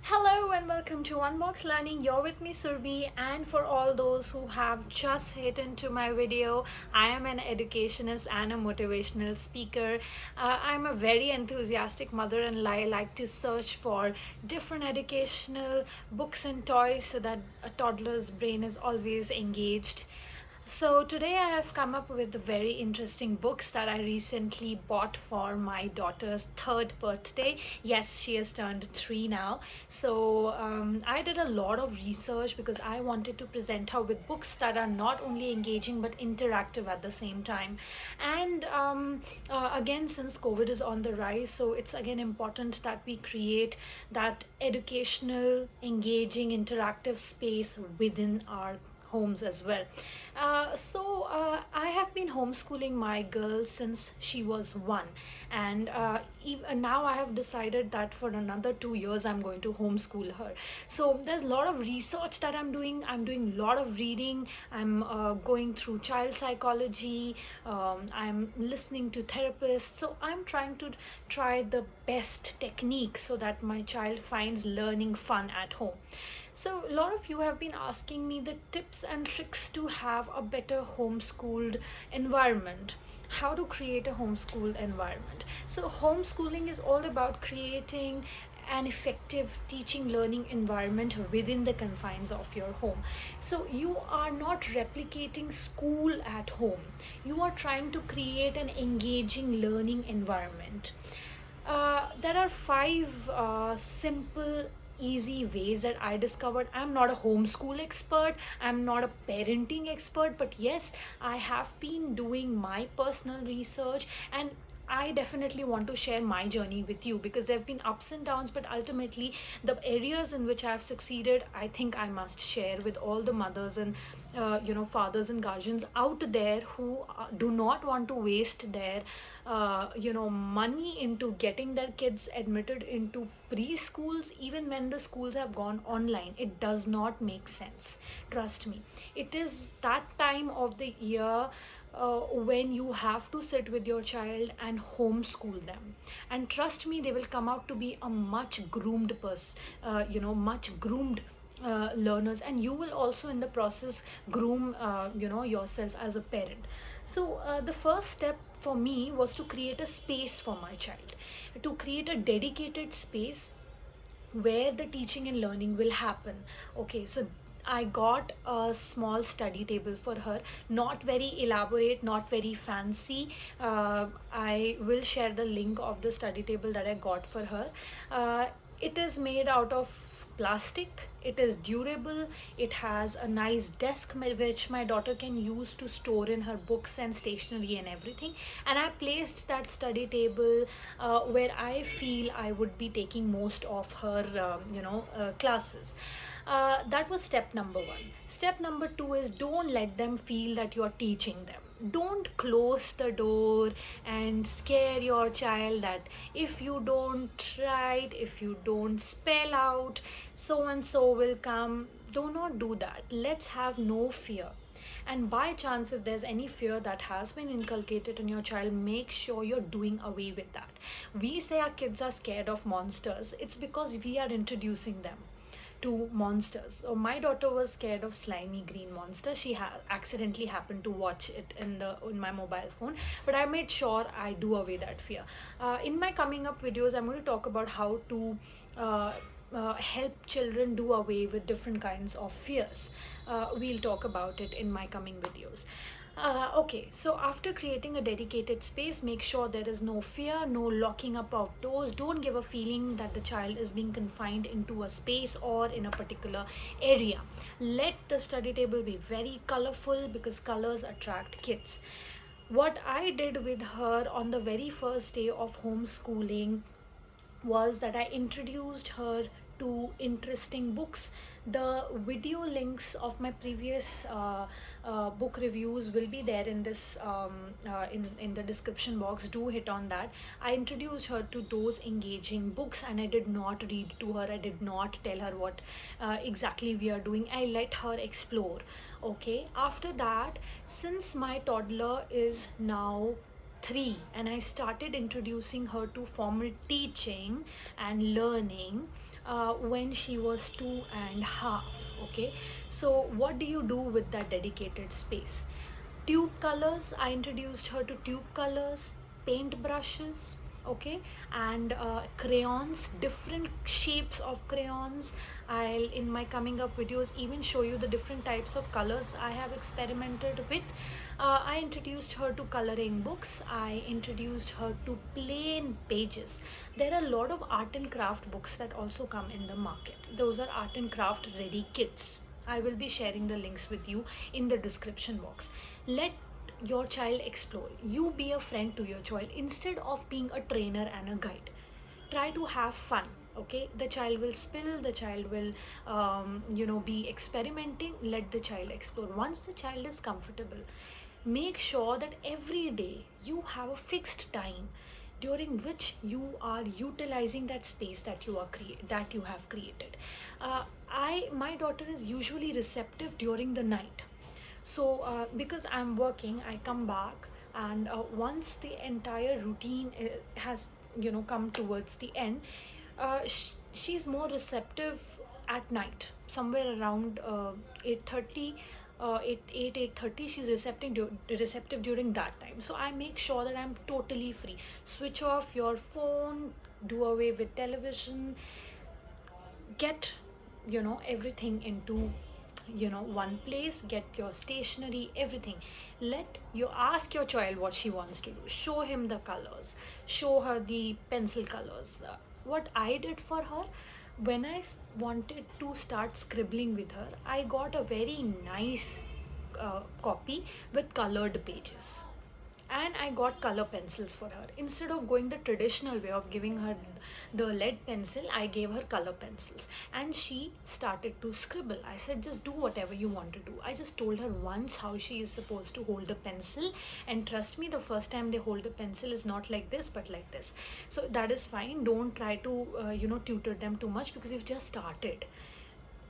Hello and welcome to Unbox Learning. You're with me Surbi, and for all those who have just hit into my video, I am an educationist and a motivational speaker. I'm a very enthusiastic mother and I like to search for different educational books and toys so that a toddler's brain is always engaged. So today I have come up with very interesting books that I recently bought for my daughter's third birthday. Yes, she has turned 3 now. So I did a lot of research because I wanted to present her with books that are not only engaging but interactive at the same time. And again, since COVID is on the rise, so it's again important that we create that educational, engaging, interactive space within our homes as well. I have been homeschooling my girl since she was 1, and even now I have decided that for another 2 years I'm going to homeschool her. So there's a lot of research that I'm doing. I'm doing a lot of reading. I'm going through child psychology. I'm listening to therapists. So I'm trying to try the best technique so that my child finds learning fun at home. So a lot of you have been asking me the tips and tricks to have a better homeschooled environment. How to create a homeschooled environment. So homeschooling is all about creating an effective teaching learning environment within the confines of your home. So you are not replicating school at home. You are trying to create an engaging learning environment. There are 5 simple easy ways that I discovered. I'm not a homeschool expert, I'm not a parenting expert, but yes, I have been doing my personal research, and I definitely want to share my journey with you because there have been ups and downs, but ultimately the areas in which I have succeeded, I think I must share with all the mothers and fathers and guardians out there who do not want to waste their money into getting their kids admitted into preschools even when the schools have gone online. It does not make sense. Trust me. It is that time of the year when you have to sit with your child and homeschool them, and trust me, they will come out to be a much groomed person, much groomed learners, and you will also in the process groom yourself as a parent. So the first step for me was to create a space for my child, to create a dedicated space where the teaching and learning will happen. Okay, so I got a small study table for her, not very elaborate, not very fancy. I will share the link of the study table that I got for her. It is made out of plastic, it is durable, it has a nice desk which my daughter can use to store in her books and stationery and everything. And I placed that study table where I feel I would be taking most of her classes. That was step number 1. Step number 2 is don't let them feel that you're teaching them. Don't close the door and scare your child that if you don't write, if you don't spell out, so and so will come. Do not do that. Let's have no fear. And by chance, if there's any fear that has been inculcated in your child, make sure you're doing away with that. We say our kids are scared of monsters. It's because we are introducing them to monsters. So my daughter was scared of slimy green monster. She accidentally happened to watch it in my mobile phone, but I made sure I do away that fear. In my coming up videos, I'm going to talk about how to help children do away with different kinds of fears. We'll talk about it in my coming videos. Okay, so after creating a dedicated space, make sure there is no fear, no locking up of doors. Don't give a feeling that the child is being confined into a space or in a particular area. Let the study table be very colorful because colors attract kids. What I did with her on the very first day of homeschooling was that I introduced her to interesting books. The video links of my previous book reviews will be there in this in the description box. Do hit on that. I introduced her to those engaging books, and I did not read to her. I did not tell her what exactly we are doing. I let her explore. Okay, after that, since my toddler is now 3 and I started introducing her to formal teaching and learning, when she was 2.5. Okay, so what do you do with that dedicated space? Tube colors, I introduced her to tube colors, paint brushes, okay, and crayons, different shapes of crayons. I'll in my coming up videos even show you the different types of colors I have experimented with. I introduced her to coloring books. I introduced her to plain pages. There are a lot of art and craft books that also come in the market. Those are art and craft ready kits. I will be sharing the links with you in the description box. Let your child explore. You be a friend to your child instead of being a trainer and a guide. Try to have fun. Okay, the child will spill, the child will be experimenting. Let the child explore. Once the child is comfortable, make sure that every day you have a fixed time during which you are utilizing that space that you have created. My daughter is usually receptive during the night. So because I'm working, I come back, and once the entire routine has come towards the end, she's more receptive at night, somewhere around 8:30. 8:30 she's receptive during that time. So I make sure that I'm totally free. Switch off your phone, do away with television, get everything into one place, get your stationery, everything. Let you ask your child what she wants to do, show him the colors, show her the pencil colors. What I did for her, when I wanted to start scribbling with her, I got a very nice copy with colored pages, and I got color pencils for her. Instead of going the traditional way of giving her the lead pencil, I gave her color pencils, and she started to scribble. I said, just do whatever you want to do. I just told her once how she is supposed to hold the pencil, and trust me, the first time they hold the pencil is not like this but like this. So that is fine. Don't try to tutor them too much, because you've just started.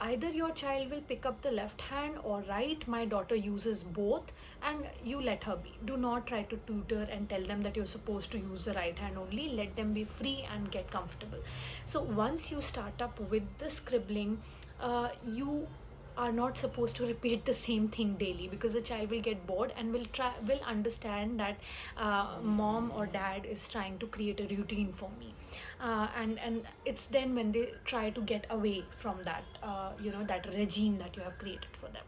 Either your child will pick up the left hand or right. My daughter uses both, and you let her be. Do not try to tutor and tell them that you're supposed to use the right hand only. Let them be free and get comfortable. So once you start up with the scribbling, you are not supposed to repeat the same thing daily, because the child will get bored and will understand that mom or dad is trying to create a routine for me. And it's then when they try to get away from that that regime that you have created for them.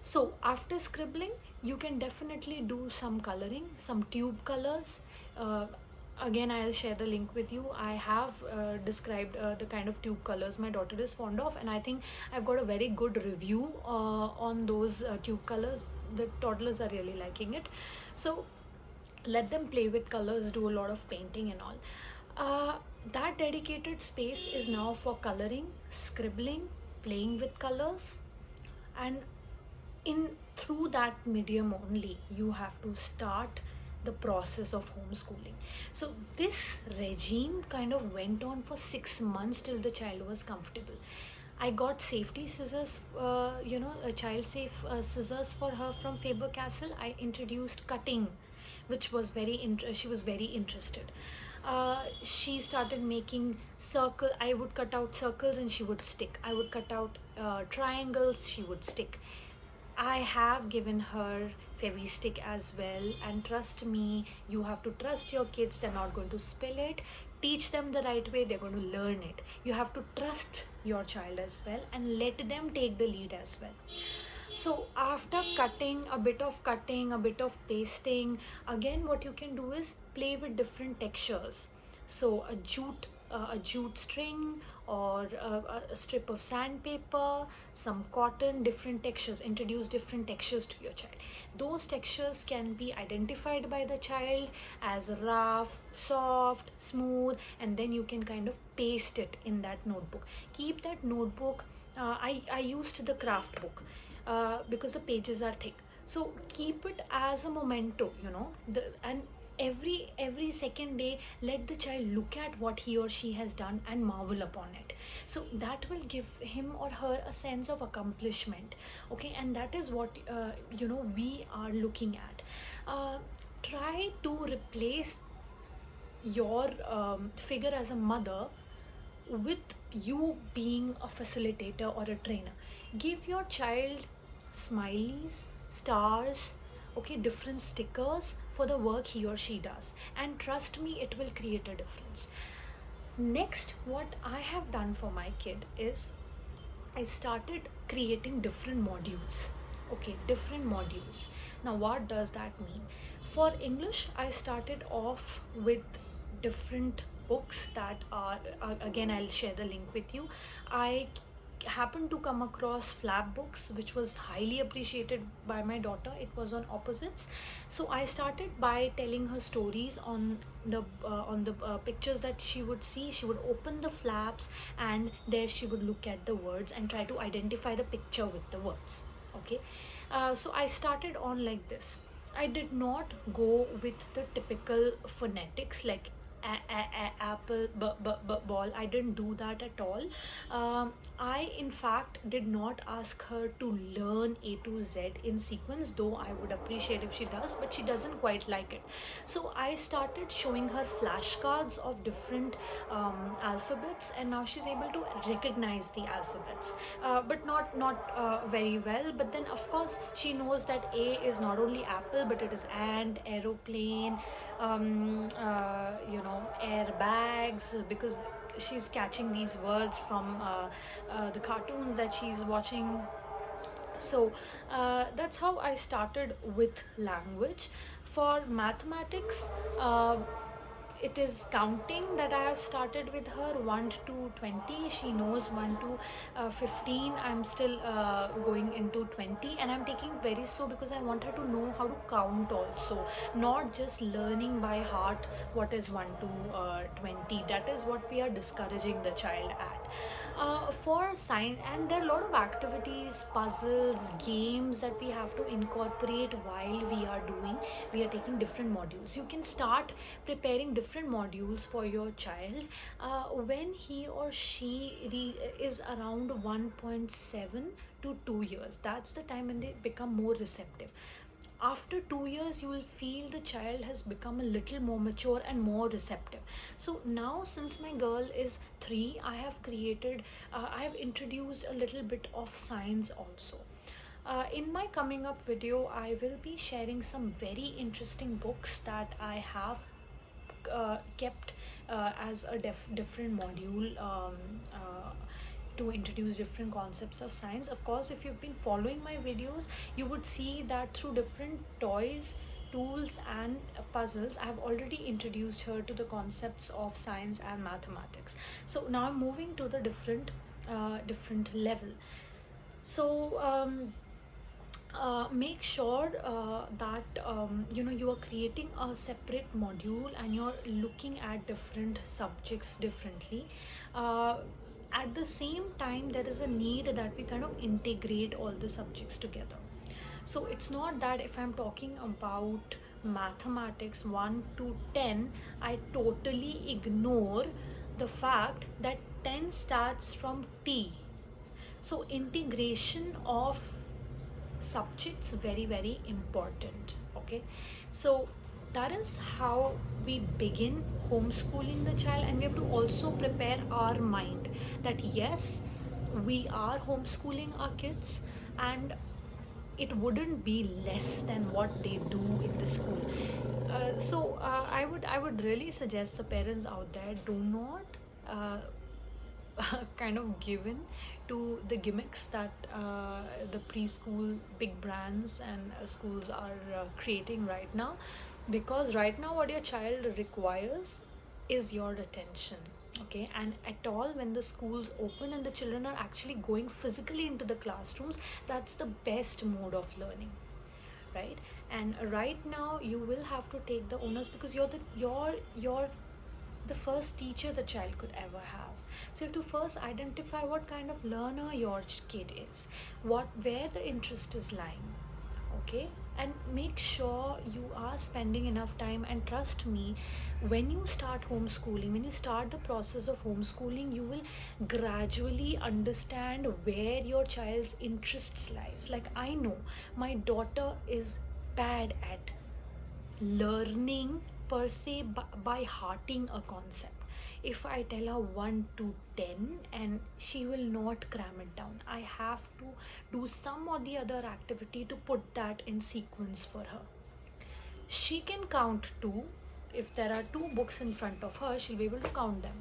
So after scribbling, you can definitely do some coloring, some tube colors. Again, I'll share the link with you. I have described the kind of tube colors my daughter is fond of, and I think I've got a very good review on those tube colors. The toddlers are really liking it. So let them play with colors, do a lot of painting and all. That dedicated space is now for coloring, scribbling, playing with colors, and in through that medium only you have to start the process of homeschooling. So this regime kind of went on for 6 months till the child was comfortable. I got safety scissors, a child safe scissors for her from Faber-Castell. I introduced cutting, which was she was very interested. She started making circle. I would cut out circles and she would stick. I would cut out triangles, she would stick. I have given her Fevi-stick as well, and trust me, you have to trust your kids. They're not going to spill it. Teach them the right way, they're going to learn it. You have to trust your child as well and let them take the lead as well. So after cutting, a bit of pasting, again what you can do is play with different textures. So a jute string, or a strip of sandpaper, some cotton, different textures. Introduce different textures to your child. Those textures can be identified by the child as rough, soft, smooth, and then you can kind of paste it in that notebook. Keep that notebook. I used the craft book because the pages are thick. So keep it as a memento, and every second day let the child look at what he or she has done and marvel upon it. So that will give him or her a sense of accomplishment. Okay, and that is what we are looking at. Try to replace your figure as a mother with you being a facilitator or a trainer, give your child smileys, stars, okay, different stickers for the work he or she does, and trust me, it will create a difference. Next, what I have done for my kid is I started creating different modules. Okay, different modules. Now, what does that mean? For English, I started off with different books that are, again, I'll share the link with you. I happened to come across flap books, which was highly appreciated by my daughter. It was on opposites. So I started by telling her stories on the pictures that she would see. She would open the flaps, and there she would look at the words and try to identify the picture with the words. Okay, so I started on like this. I did not go with the typical phonetics like apple ball. I didn't do that at all. I in fact did not ask her to learn A to Z in sequence, though I would appreciate if she does, but she doesn't quite like it. So I started showing her flashcards of different alphabets, and now she's able to recognize the alphabets, but not very well. But then of course she knows that A is not only apple, but it is ant, aeroplane, airbags, because she's catching these words from the cartoons that she's watching. So that's how I started with language. For mathematics, it is counting that I have started with her, 1 to 20. She knows 1 to 15. I'm still going into 20, and I'm taking very slow because I want her to know how to count also, not just learning by heart what is 1 to 20. That is what we are discouraging the child at. For science, and there are a lot of activities, puzzles, games that we have to incorporate while we are taking different modules. You can start preparing different modules for your child when he or she is around 1.7 to 2 years. That's the time when they become more receptive. After 2 years, you will feel the child has become a little more mature and more receptive. So now, since my girl is 3, I have introduced a little bit of science also. In my coming up video, I will be sharing some very interesting books that I have kept as a different module, to introduce different concepts of science. Of course, if you've been following my videos, you would see that through different toys, tools, and puzzles, I have already introduced her to the concepts of science and mathematics. So now I'm moving to the different level. So make sure that you are creating a separate module and you're looking at different subjects differently. At the same time, there is a need that we kind of integrate all the subjects together. So it's not that if I'm talking about mathematics 1 to 10, I totally ignore the fact that 10 starts from T. So integration of subjects, very important. Okay, so that is how we begin homeschooling the child, and we have to also prepare our mind that yes, we are homeschooling our kids, and it wouldn't be less than what they do in the school. I would really suggest the parents out there, do not kind of given to the gimmicks that the preschool big brands and schools are creating right now, because right now what your child requires is your attention. Okay, and at all, when the schools open and the children are actually going physically into the classrooms, that's the best mode of learning, right? And right now you will have to take the onus, because you're the first teacher the child could ever have. So you have to first identify what kind of learner your kid is, where the interest is lying. Okay, and make sure you are spending enough time. And trust me, when you start homeschooling, when you start the process of homeschooling, you will gradually understand where your child's interests lies. Like, I know my daughter is bad at learning per se by hearting a concept. if I tell her 1 to 10, and she will not cram it down. I have to do some or the other activity to put that in sequence for her. She can count 2. If there are 2 books in front of her, she'll be able to count them.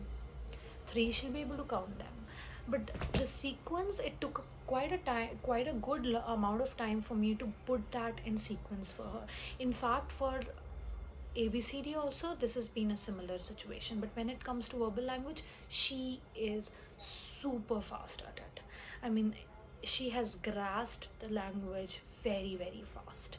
3, she'll be able to count them. But the sequence, it took quite a good amount of time for me to put that in sequence for her. In fact, for ABCD also, this has been a similar situation. But when it comes to verbal language, she is super fast at it. I mean, she has grasped the language very, very fast.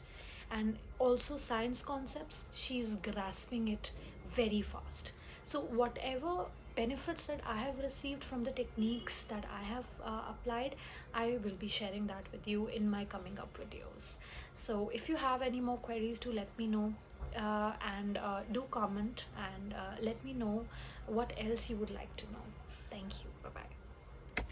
And also science concepts, she's grasping it very fast. So whatever benefits that I have received from the techniques that I have applied, I will be sharing that with you in my coming up videos. So if you have any more queries, do let me know, and do comment, and let me know what else you would like to know. Thank you. Bye bye.